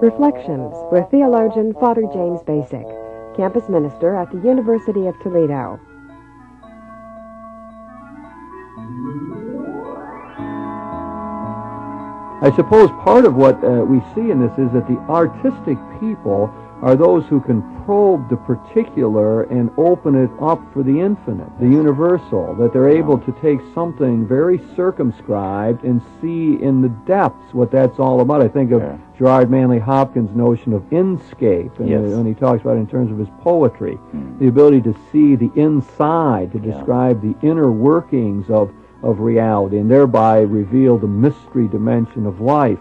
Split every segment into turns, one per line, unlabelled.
Reflections with theologian Father James Bacik, campus minister at the University of Toledo.
I suppose part of what we see in this is that the artistic people are those who can probe the particular and open it up for the infinite, the universal, that they're able to take something very circumscribed and see in the depths what that's all about. I think of Gerard Manley Hopkins' notion of inscape, and when he talks about it in terms of his poetry, the ability to see the inside, to describe the inner workings of reality, and thereby reveal the mystery dimension of life.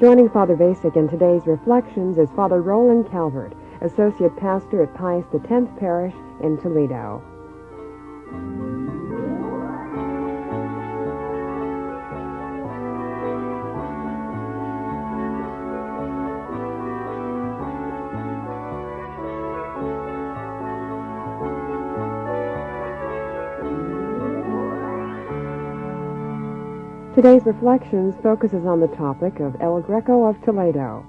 Joining Father Bacik in today's Reflections is Father Roland Calvert, Associate Pastor at Pius X Parish in Toledo. Today's Reflections focuses on the topic of El Greco of Toledo.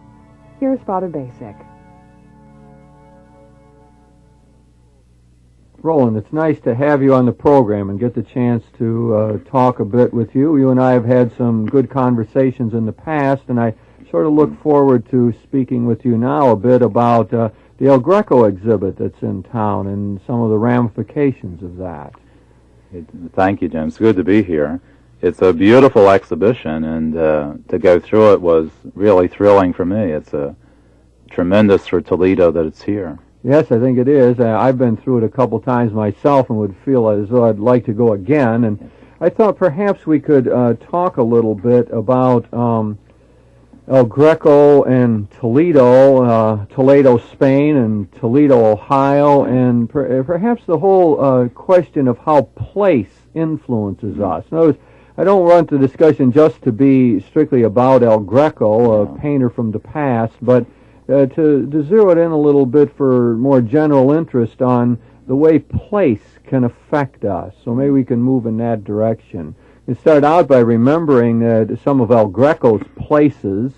Here's Father Bacik.
Roland, it's nice to have you on the program and get the chance to talk a bit with you. You and I have had some good conversations in the past, and I sort of look forward to speaking with you now a bit about the El Greco exhibit that's in town and some of the ramifications of that.
Thank you, Jim. It's good to be here. It's a beautiful exhibition, and to go through it was really thrilling for me. It's tremendous for Toledo that it's here.
Yes, I think it is. I've been through it a couple times myself and would feel as though I'd like to go again. And I thought perhaps we could talk a little bit about El Greco and Toledo, Toledo, Spain, and Toledo, Ohio, and perhaps the whole question of how place influences us. In other words, I don't want the discussion just to be strictly about El Greco, a painter from the past, but to zero it in a little bit for more general interest on the way place can affect us. So maybe we can move in that direction. We start out by remembering that some of El Greco's places,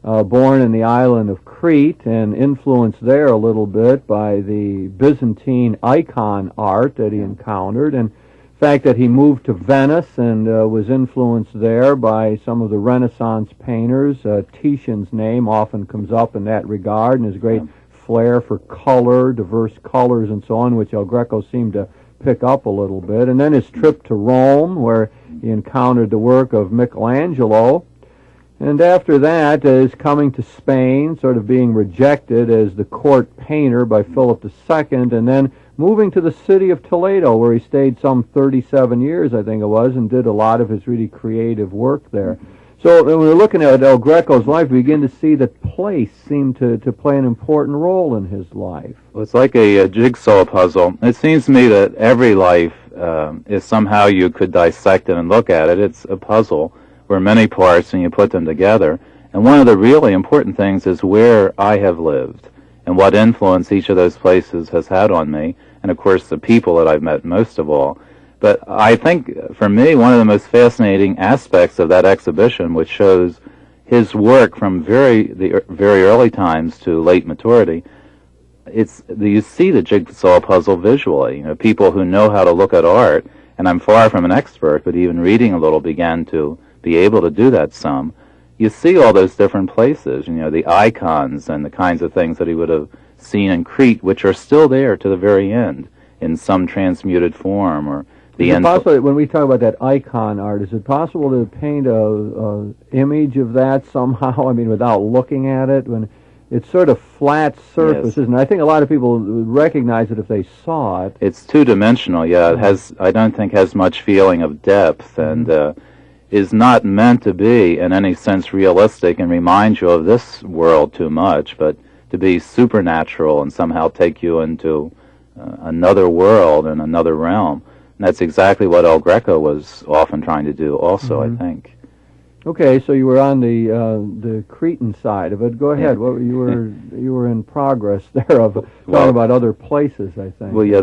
born in the island of Crete and influenced there a little bit by the Byzantine icon art that he encountered, and fact that he moved to Venice and was influenced there by some of the Renaissance painters. Titian's name often comes up in that regard, and his great flair for color, diverse colors and so on, which El Greco seemed to pick up a little bit. And then his trip to Rome, where he encountered the work of Michelangelo. And after that, his coming to Spain, sort of being rejected as the court painter by Philip II, and then moving to the city of Toledo, where he stayed some 37 years, I think it was, and did a lot of his really creative work there. So when we're looking at El Greco's life, we begin to see that place seemed to play an important role in his life.
Well, it's like a jigsaw puzzle. It seems to me that every life is somehow you could dissect it and look at it. It's a puzzle where many parts and you put them together. And one of the really important things is where I have lived and what influence each of those places has had on me, and of course the people that I've met most of all. But I think, for me, one of the most fascinating aspects of that exhibition, which shows his work from very early times to late maturity, you see the jigsaw puzzle visually. You know, people who know how to look at art, and I'm far from an expert, but even reading a little began to be able to do that some. You see all those different places, you know, the icons and the kinds of things that he would have seen in Crete, which are still there to the very end in some transmuted form. Or the
is it possible, when we talk about that icon art, is it possible to paint a image of that somehow? I mean, without looking at it, when it's sort of flat surface, isn't it? I think a lot of people would recognize it if they saw it.
It's two-dimensional, yeah. It has, I don't think, has much feeling of depth, and is not meant to be in any sense realistic and remind you of this world too much, but to be supernatural and somehow take you into another world and another realm. And that's exactly what El Greco was often trying to do also, I think.
Okay, so you were on the Cretan side of it. Go ahead. What you were in progress there of talking about other places, I think.
Well, yeah,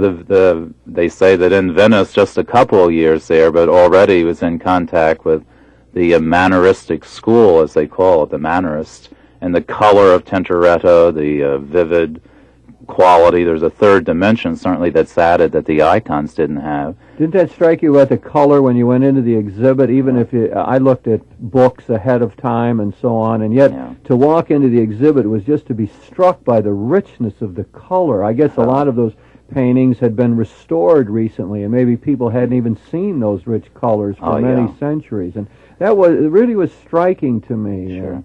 they say that in Venice, just a couple of years there, but already was in contact with the Manneristic school, as they call it, the Mannerists, and the color of Tintoretto, the vivid quality. There's a third dimension, certainly, that's added that the icons didn't have.
Didn't that strike you about the color when you went into the exhibit? Even if I looked at books ahead of time and so on, and yet to walk into the exhibit was just to be struck by the richness of the color. I guess a lot of those paintings had been restored recently, and maybe people hadn't even seen those rich colors for many centuries. And it really was striking to me.
Sure.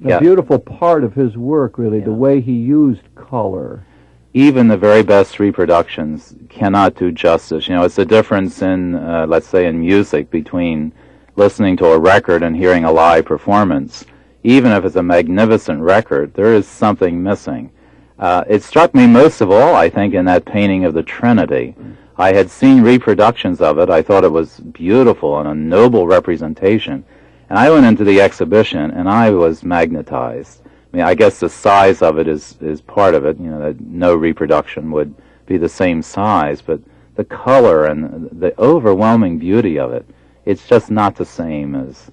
A beautiful part of his work, really, the way he used color.
Even the very best reproductions cannot do justice. You know, it's the difference in, let's say, in music between listening to a record and hearing a live performance. Even if it's a magnificent record, there is something missing. It struck me most of all, I think, in that painting of the Trinity. I had seen reproductions of it. I thought it was beautiful and a noble representation. And I went into the exhibition, and I was magnetized. I mean, I guess the size of it is part of it. You know, that no reproduction would be the same size, but the color and the overwhelming beauty of it, it's just not the same as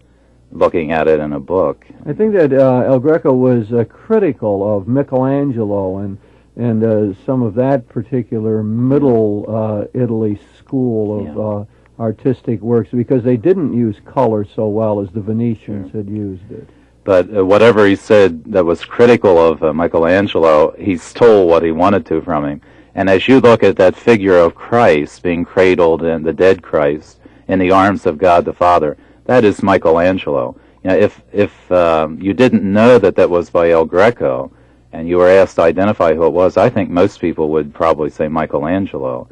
looking at it in a book.
I think that El Greco was critical of Michelangelo and some of that particular Middle Italy school of artistic works, because they didn't use color so well as the Venetians had used it.
But whatever he said that was critical of Michelangelo, he stole what he wanted to from him. And as you look at that figure of Christ being cradled in the dead Christ in the arms of God the Father, that is Michelangelo. You know, if you didn't know that was by El Greco, and you were asked to identify who it was, I think most people would probably say Michelangelo.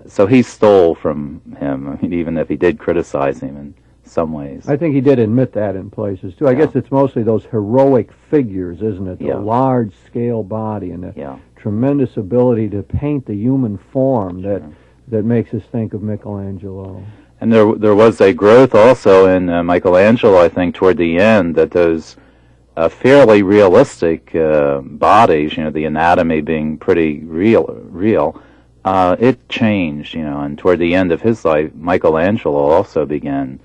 So he stole from him, I mean, even if he did criticize him in some ways.
I think he did admit that in places, too. I guess it's mostly those heroic figures, isn't it? The large-scale body and the tremendous ability to paint the human form that makes us think of Michelangelo.
And there was a growth also in Michelangelo, I think, toward the end, that those fairly realistic bodies, you know, the anatomy being pretty real, it changed, you know, and toward the end of his life, Michelangelo also began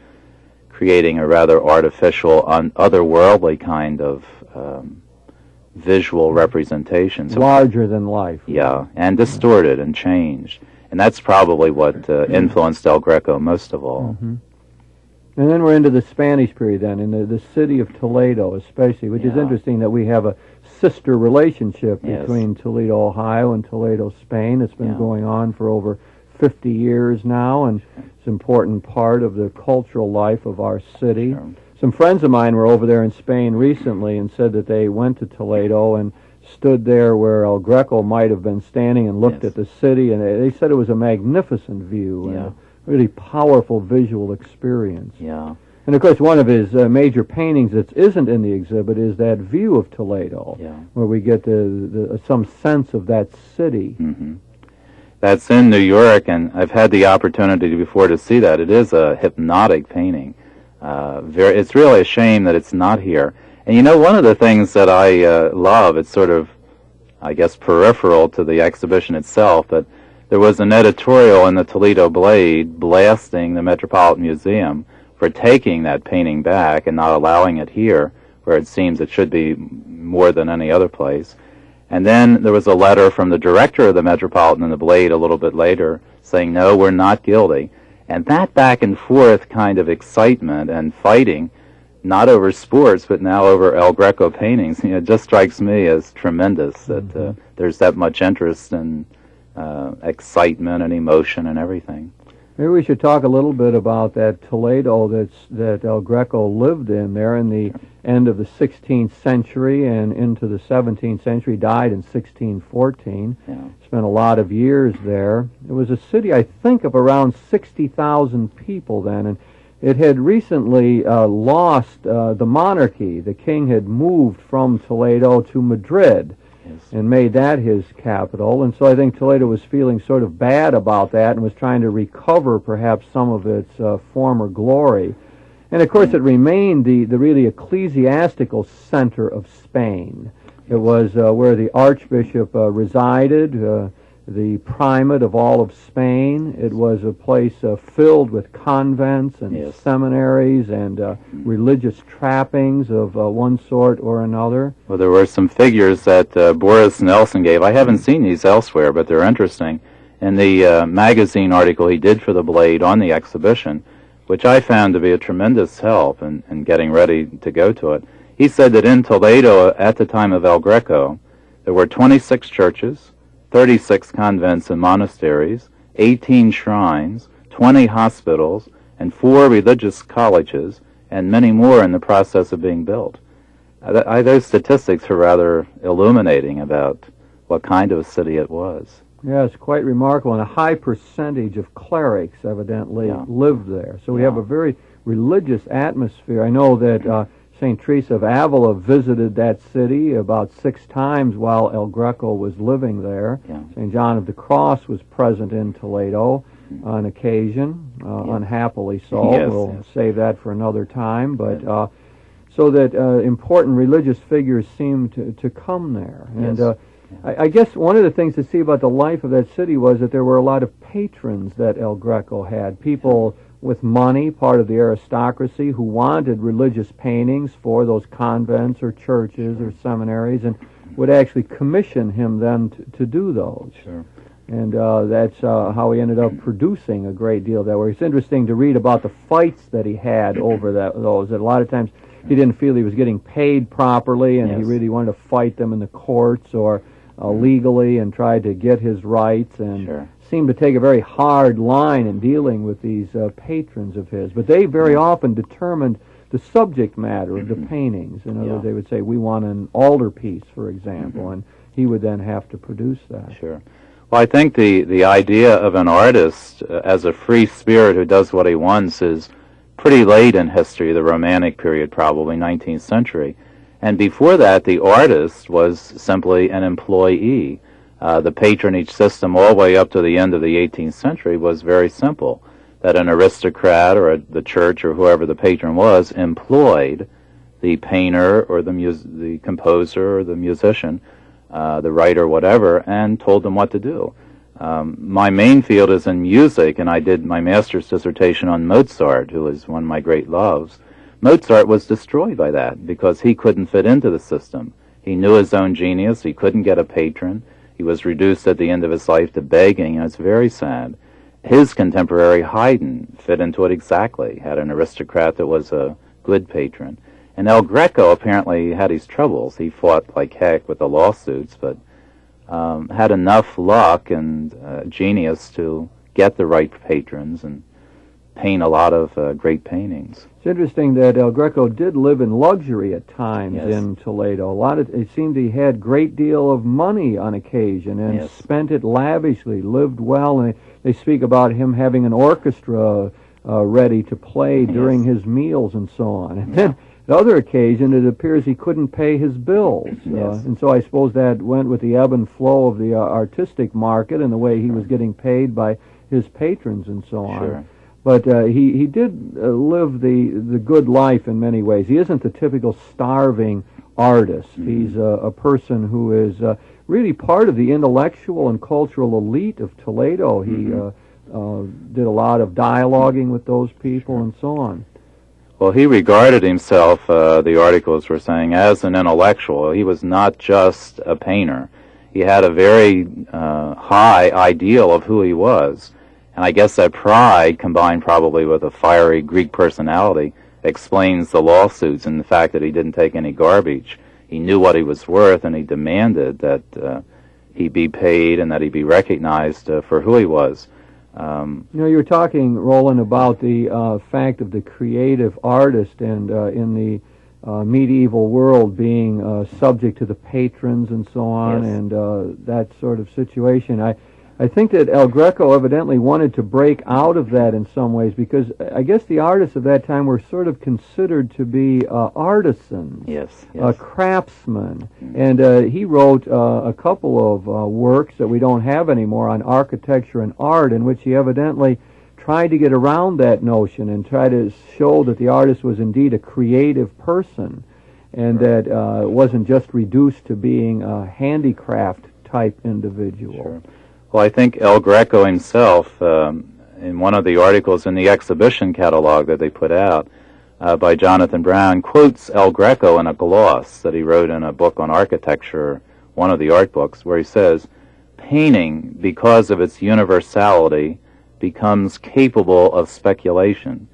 creating a rather artificial, otherworldly kind of visual representation. So,
larger than life.
Yeah, and distorted and changed. And that's probably what influenced El Greco most of all.
Mm-hmm. And then we're into the Spanish period then, in the city of Toledo especially, which is interesting that we have a sister relationship between Toledo, Ohio and Toledo, Spain. It's been going on for over 50 years now, and it's an important part of the cultural life of our city.
Sure.
Some friends of mine were over there in Spain recently and said that they went to Toledo and stood there where El Greco might have been standing and looked at the city, and they said it was a magnificent view and a really powerful visual experience.
Yeah.
And of course, one of his major paintings that isn't in the exhibit is that view of Toledo, where we get some sense of that city.
Mm-hmm. That's in New York, and I've had the opportunity before to see that. It is a hypnotic painting. It's really a shame that it's not here. And you know, one of the things that I love, it's sort of, I guess, peripheral to the exhibition itself, but there was an editorial in the Toledo Blade blasting the Metropolitan Museum for taking that painting back and not allowing it here, where it seems it should be more than any other place. And then there was a letter from the director of the Metropolitan and the Blade a little bit later saying, no, we're not guilty. And that back and forth kind of excitement and fighting, not over sports, but now over El Greco paintings, you know, just strikes me as tremendous that there's that much interest and excitement and emotion and everything.
Maybe we should talk a little bit about that Toledo that El Greco lived in there in the end of the 16th century and into the 17th century. Died in 1614. Spent a lot of years there. It was a city, I think, of around 60,000 people then, and it had recently lost the monarchy. The king had moved from Toledo to Madrid and made that his capital. And so I think Toledo was feeling sort of bad about that and was trying to recover perhaps some of its former glory. And of course it remained the really ecclesiastical center of Spain. It was where the archbishop resided. the primate of all of Spain. It was a place filled with convents and seminaries and religious trappings of one sort or another.
Well, there were some figures that Boris Nelson gave. I haven't seen these elsewhere, but they're interesting. In the magazine article he did for the Blade on the exhibition, which I found to be a tremendous help in getting ready to go to it, he said that in Toledo, at the time of El Greco, there were 26 churches, 36 convents and monasteries, 18 shrines, 20 hospitals, and 4 religious colleges, and many more in the process of being built. Those statistics are rather illuminating about what kind of a city it was.
Yeah, it's quite remarkable, and a high percentage of clerics evidently lived there. So we have a very religious atmosphere. I know that St. Teresa of Avila visited that city about 6 times while El Greco was living there.
Yeah.
St. John of the Cross was present in Toledo on occasion, unhappily so. We'll save that for another time. But so that important religious figures seem to come there. And I guess one of the things to see about the life of that city was that there were a lot of patrons that El Greco had. People with money, part of the aristocracy, who wanted religious paintings for those convents or churches or seminaries, and would actually commission him then to do those.
Sure.
And that's how he ended up producing a great deal of that work. It's interesting to read about the fights that he had over those. That a lot of times he didn't feel he was getting paid properly, and he really wanted to fight them in the courts or legally and tried to get his rights, and seemed to take a very hard line in dealing with these patrons of his. But they very often determined the subject matter of the paintings. In other words, they would say, we want an altarpiece, for example, and he would then have to produce that.
Sure. Well, I think the idea of an artist as a free spirit who does what he wants is pretty late in history, the Romantic period, probably 19th century. And before that, the artist was simply an employee. The patronage system all the way up to the end of the 18th century was very simple, that an aristocrat or the church or whoever the patron was employed the painter or the composer or the musician, the writer, whatever, and told them what to do. My main field is in music, and I did my master's dissertation on Mozart, who is one of my great loves. Mozart was destroyed by that because he couldn't fit into the system. He knew his own genius. He couldn't get a patron. He was reduced at the end of his life to begging, and it's very sad. His contemporary Haydn fit into it exactly, had an aristocrat that was a good patron. And El Greco apparently had his troubles. He fought like heck with the lawsuits, but had enough luck and genius to get the right patrons and paint a lot of great paintings.
It's interesting that El Greco did live in luxury at times in Toledo. It seemed he had a great deal of money on occasion and spent it lavishly, lived well, and they speak about him having an orchestra ready to play during his meals and so on. And then on other occasion, it appears he couldn't pay his bills. And so I suppose that went with the ebb and flow of the artistic market and the way he was getting paid by his patrons and so on.
Sure.
But he did live the good life in many ways. He isn't the typical starving artist. He's a person who is really part of the intellectual and cultural elite of Toledo. He did a lot of dialoguing with those people and so on.
Well, he regarded himself, the articles were saying, as an intellectual. He was not just a painter. He had a very high ideal of who he was. And I guess that pride, combined probably with a fiery Greek personality, explains the lawsuits and the fact that he didn't take any garbage. He knew what he was worth, and he demanded that he be paid and that he be recognized for who he was.
You were talking, Roland, about the fact of the creative artist and in the medieval world being subject to the patrons and so on, and that sort of situation. I think that El Greco evidently wanted to break out of that in some ways, because I guess the artists of that time were sort of considered to be artisans, craftsmen. And he wrote a couple of works that we don't have anymore on architecture and art, in which he evidently tried to get around that notion and try to show that the artist was indeed a creative person, and that it wasn't just reduced to being a handicraft type individual.
Sure. Well, I think El Greco himself, in one of the articles in the exhibition catalog that they put out by Jonathan Brown, quotes El Greco in a gloss that he wrote in a book on architecture, one of the art books, where he says, painting, because of its universality, becomes capable of speculation.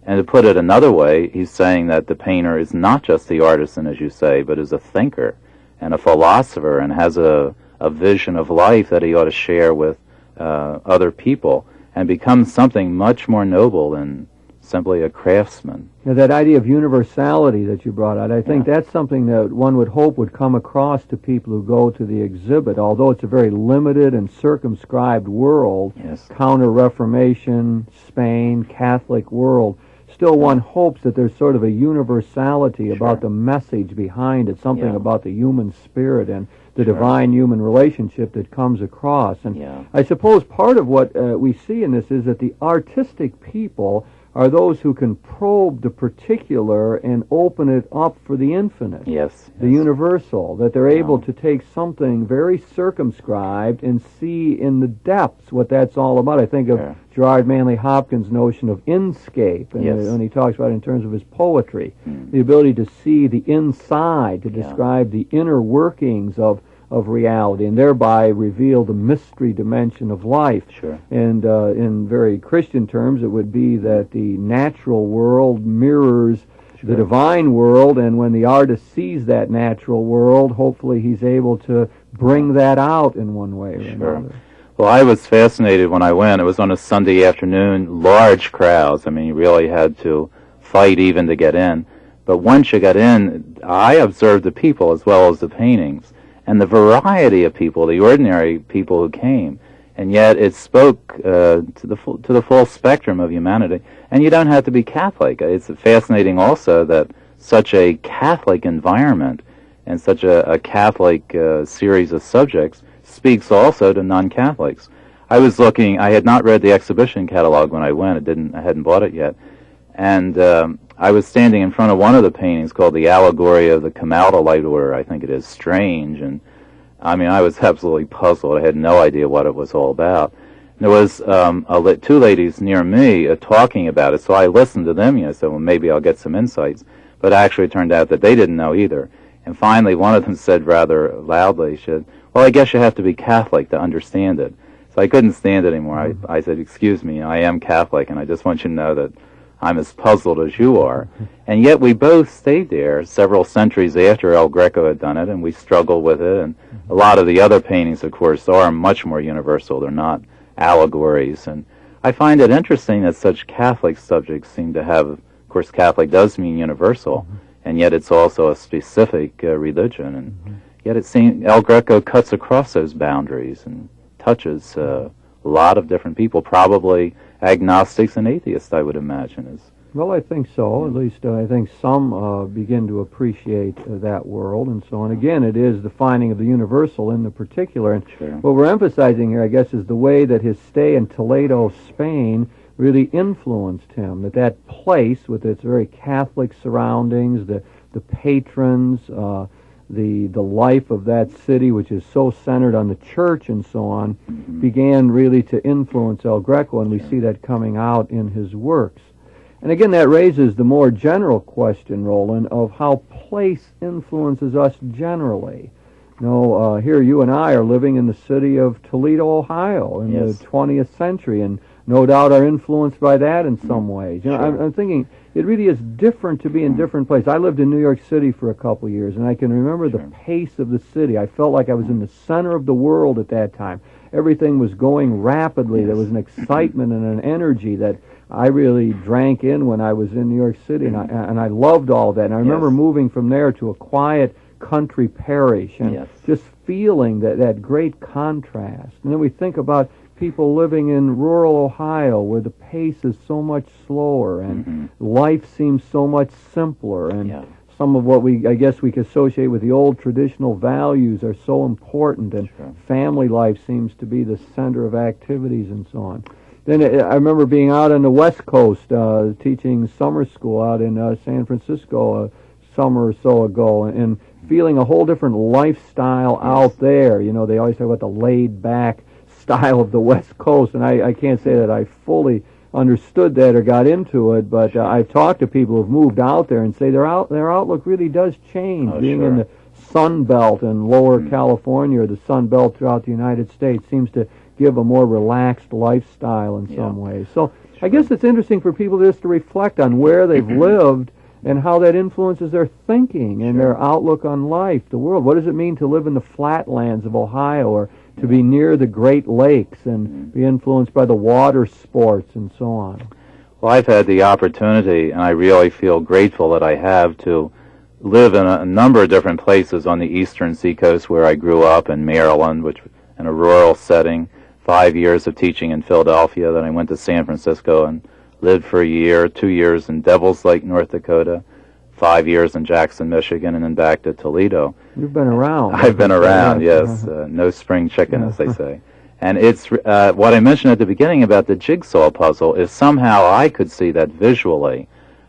And to put it another way, he's saying that the painter is not just the artisan, as you say, but is a thinker and a philosopher and has a vision of life that he ought to share with other people and become something much more noble than simply a craftsman.
Now, that idea of universality that you brought out, I think that's something that one would hope would come across to people who go to the exhibit. Although it's a very limited and circumscribed world, Counter-Reformation, Spain, Catholic world, still one hopes that there's sort of a universality about the message behind it, something about the human spirit and the divine-human relationship that comes across. And I suppose part of what we see in this is that the artistic people are those who can probe the particular and open it up for the infinite, the universal, that they're able to take something very circumscribed and see in the depths what that's all about. I think of Gerard Manley Hopkins' notion of inscape, and when he talks about it in terms of his poetry, the ability to see the inside, to describe the inner workings of reality, and thereby reveal the mystery dimension of life. And in very Christian terms, it would be that the natural world mirrors the divine world, and when the artist sees that natural world, hopefully he's able to bring that out in one way or another.
Well, I was fascinated when I went. It was on a Sunday afternoon, large crowds. I mean, you really had to fight even to get in. But once you got in, I observed the people as well as the paintings. And the variety of people, the ordinary people who came, and yet it spoke to the full spectrum of humanity. And you don't have to be Catholic. It's fascinating also that such a Catholic environment and such a Catholic series of subjects speaks also to non-Catholics. I was looking. I had not read the exhibition catalog when I went. I hadn't bought it yet, and I was standing in front of one of the paintings called The Allegory of the Camaldolite Order, I think it is, strange, and I mean, I was absolutely puzzled. I had no idea what it was all about. There was two ladies near me talking about it, so I listened to them, so well, maybe I'll get some insights, but actually it turned out that they didn't know either. And finally, one of them said rather loudly, she said, well, I guess you have to be Catholic to understand it. So I couldn't stand it anymore. I said, excuse me, I am Catholic, and I just want you to know that I'm as puzzled as you are. And yet we both stayed there several centuries after El Greco had done it, and we struggled with it. And a lot of the other paintings, of course, are much more universal. They're not allegories. And I find it interesting that such Catholic subjects seem to have, of course, Catholic does mean universal, and yet it's also a specific religion. And yet it seems El Greco cuts across those boundaries and touches a lot of different people, probably agnostics and atheists, I would imagine.
Well, I think so. At least I think some begin to appreciate that world and so on. Again, it is the finding of the universal in the particular. And what we're emphasizing here, I guess, is the way that his stay in Toledo, Spain, really influenced him. That place, with its very Catholic surroundings, the patrons, the life of that city, which is so centered on the church and so on, began really to influence El Greco, and we see that coming out in his works. And again, that raises the more general question, Roland, of how place influences us generally. Here you and I are living in the city of Toledo, Ohio, in the 20th century, and no doubt are influenced by that in some ways. I'm thinking it really is different to be in different places. I lived in New York City for a couple of years, and I can remember the pace of the city. I felt like I was in the center of the world at that time. Everything was going rapidly. There was an excitement and an energy that I really drank in when I was in New York City, and I loved all of that. And I remember moving from there to a quiet country parish and just feeling that great contrast. And then we think about people living in rural Ohio where the pace is so much slower and life seems so much simpler, and some of what I guess we could associate with the old traditional values are so important, and family life seems to be the center of activities and so on. Then I remember being out on the West Coast teaching summer school out in San Francisco a summer or so ago, and feeling a whole different lifestyle out there. They always talk about the laid-back lifestyle of the West Coast, and I can't say that I fully understood that or got into it, but I've talked to people who've moved out there and say their outlook really does change. Being in the Sun Belt in Lower California or the Sun Belt throughout the United States seems to give a more relaxed lifestyle in some ways. So I guess it's interesting for people just to reflect on where they've lived and how that influences their thinking and their outlook on life, the world. What does it mean to live in the flatlands of Ohio or to be near the Great Lakes and be influenced by the water sports and so on?
Well, I've had the opportunity, and I really feel grateful that I have, to live in a number of different places on the eastern seacoast where I grew up in Maryland, which in a rural setting, 5 years of teaching in Philadelphia. Then I went to San Francisco and lived for a year, 2 years in Devil's Lake, North Dakota, 5 years in Jackson, Michigan, and then back to Toledo.
You've been around.
I've been around, yes. No spring chicken, as they say. And it's what I mentioned at the beginning about the jigsaw puzzle is somehow I could see that visually.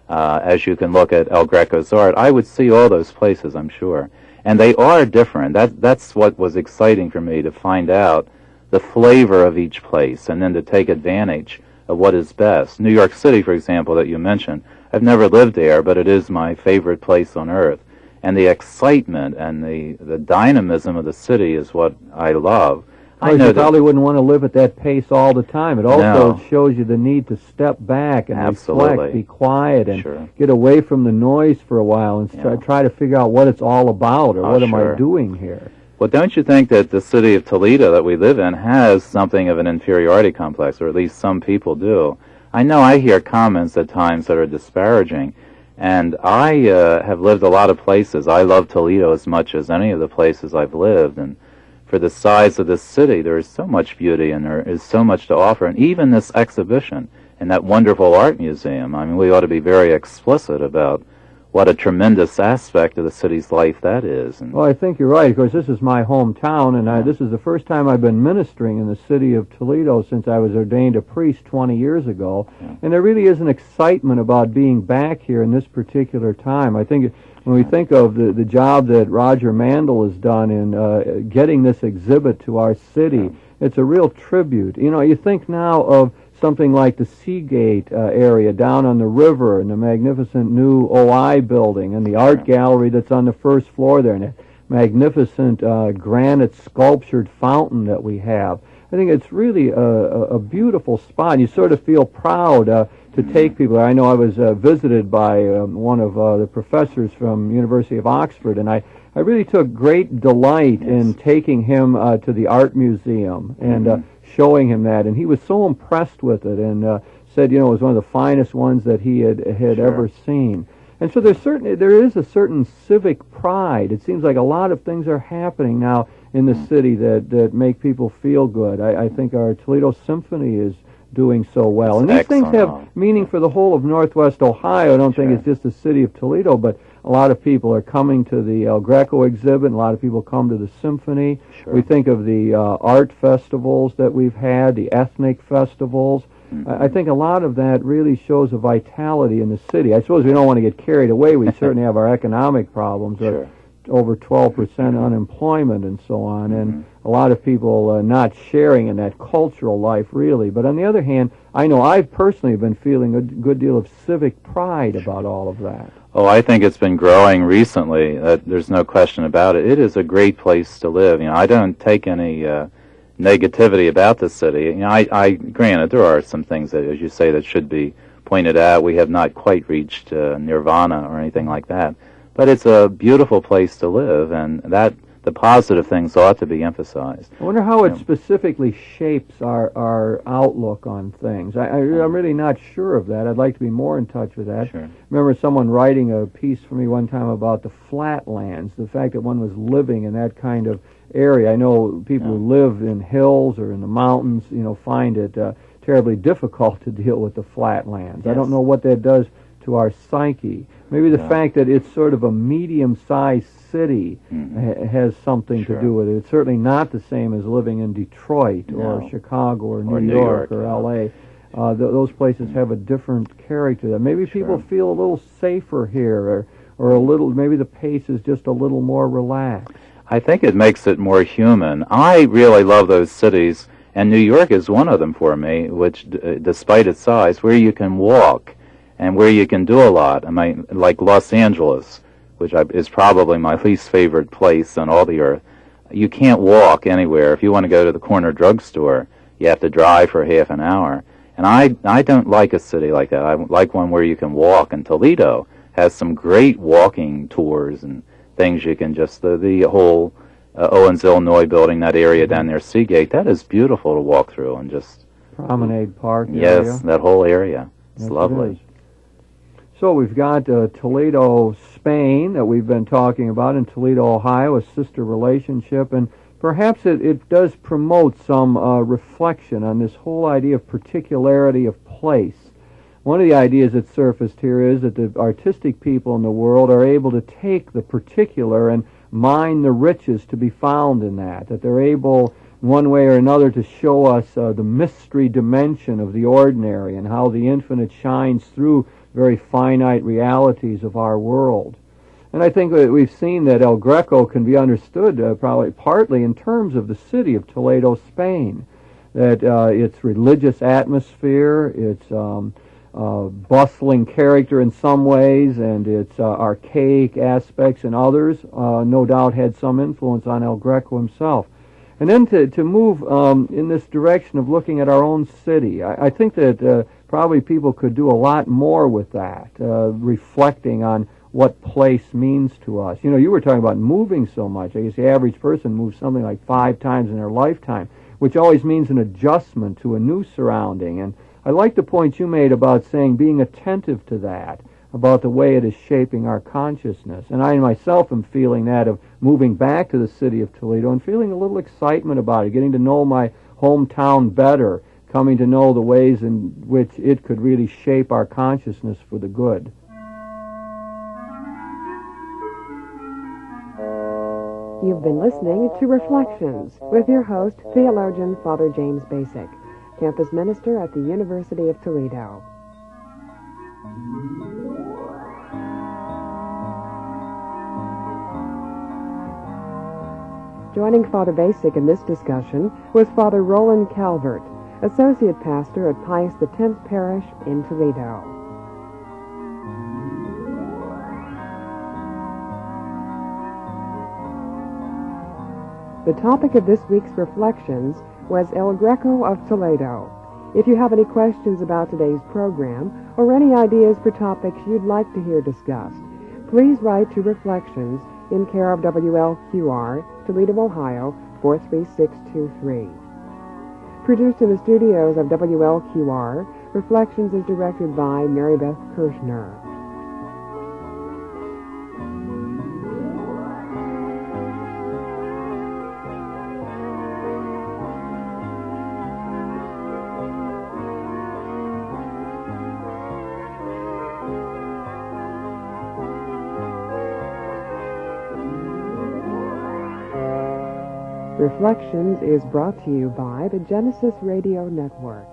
As you can look at El Greco's art, I would see all those places, I'm sure. And they are different. That's what was exciting for me, to find out the flavor of each place and then to take advantage of what is best. New York City, for example, that you mentioned, I've never lived there, but it is my favorite place on earth. And the excitement and the dynamism of the city is what I love.
I know you probably wouldn't want to live at that pace all the time. It also shows you the need to step back and reflect, be quiet, and get away from the noise for a while and try to figure out what it's all about or what am I doing here.
Well, don't you think that the city of Toledo that we live in has something of an inferiority complex, or at least some people do? I know I hear comments at times that are disparaging, and I have lived a lot of places. I love Toledo as much as any of the places I've lived, and for the size of this city, there is so much beauty and there is so much to offer. And even this exhibition in that wonderful art museum, I mean, we ought to be very explicit about what a tremendous aspect of the city's life that is. And
well, I think you're right. Of course, this is my hometown, and this is the first time I've been ministering in the city of Toledo since I was ordained a priest 20 years ago. And there really is an excitement about being back here in this particular time. I think when we think of the job that Roger Mandel has done in getting this exhibit to our city, it's a real tribute. You know, you think now of something like the Seagate area down on the river and the magnificent new OI building and the art gallery that's on the first floor there and that magnificent granite sculptured fountain that we have. I think it's really a beautiful spot. You sort of feel proud to take people there. I know I was visited by one of the professors from University of Oxford, and I really took great delight in taking him to the art museum and showing him that, and he was so impressed with it and said, you know, it was one of the finest ones that he had ever seen. And so there is a certain civic pride. It seems like a lot of things are happening now in the city that make people feel good. I think our Toledo Symphony is doing so well. And these things have meaning for the whole of Northwest Ohio. I don't think it's just the city of Toledo, but a lot of people are coming to the El Greco exhibit, and a lot of people come to the symphony. We think of the art festivals that we've had, the ethnic festivals. I think a lot of that really shows a vitality in the city. I suppose we don't want to get carried away. We certainly have our economic problems. Over 12% unemployment and so on, and a lot of people not sharing in that cultural life, really. But on the other hand, I know I've personally been feeling a good deal of civic pride about all of that.
Oh, I think it's been growing recently. There's no question about it. It is a great place to live. You know, I don't take any negativity about the city. You know, I granted there are some things that, as you say, that should be pointed out. We have not quite reached nirvana or anything like that. But it's a beautiful place to live, and that the positive things ought to be emphasized.
I wonder how it specifically shapes our outlook on things. I'm really not sure of that. I'd like to be more in touch with that. I remember someone writing a piece for me one time about the flatlands, the fact that one was living in that kind of area. I know people who live in hills or in the mountains, you know, find it terribly difficult to deal with the flatlands. I don't know what that does to our psyche. Maybe the fact that it's sort of a medium-sized city has something to do with it. It's certainly not the same as living in Detroit or Chicago or New York or L.A. Those places have a different character. Maybe people feel a little safer here or a little, maybe the pace is just a little more relaxed.
I think it makes it more human. I really love those cities And New York is one of them for me, which, despite its size, where you can walk and where you can do a lot. I mean, like Los Angeles, which is probably my least favorite place on all the earth. You can't walk anywhere. If you want to go to the corner drugstore, you have to drive for half an hour. And I don't like a city like that. I like one where you can walk. And Toledo has some great walking tours and things you can just, the whole Owens, Illinois building, that area down near Seagate, that is beautiful to walk through and just...
Promenade Park
yes,
area.
that whole area. It's
Yes,
lovely.
it is. So we've got Toledo, Spain, that we've been talking about, and Toledo, Ohio, a sister relationship, and perhaps it does promote some reflection on this whole idea of particularity of place. One of the ideas that surfaced here is that the artistic people in the world are able to take the particular and mine the riches to be found in that they're able, one way or another, to show us the mystery dimension of the ordinary and how the infinite shines through very finite realities of our world. And I think that we've seen that El Greco can be understood probably partly in terms of the city of Toledo, Spain, that its religious atmosphere, its bustling character in some ways, and its archaic aspects in others, no doubt had some influence on El Greco himself. And then to move in this direction of looking at our own city, I think that probably people could do a lot more with that, reflecting on what place means to us. You know, you were talking about moving so much. I guess the average person moves something like 5 times in their lifetime, which always means an adjustment to a new surrounding. And I like the point you made about saying being attentive to that, about the way it is shaping our consciousness. And I myself am feeling that of moving back to the city of Toledo and feeling a little excitement about it, getting to know my hometown better, coming to know the ways in which it could really shape our consciousness for the good.
You've been listening to Reflections with your host, theologian Father James Bacik, campus minister at the University of Toledo. Joining Father Bacik in this discussion was Father Roland Calvert, Associate Pastor at Pius X Parish in Toledo. The topic of this week's Reflections was El Greco of Toledo. If you have any questions about today's program or any ideas for topics you'd like to hear discussed, please write to Reflections in care of WLQR, Toledo, Ohio, 43623. Produced in the studios of WLQR, Reflections is directed by Mary Beth Kirchner. Reflections is brought to you by the Genesis Radio Network.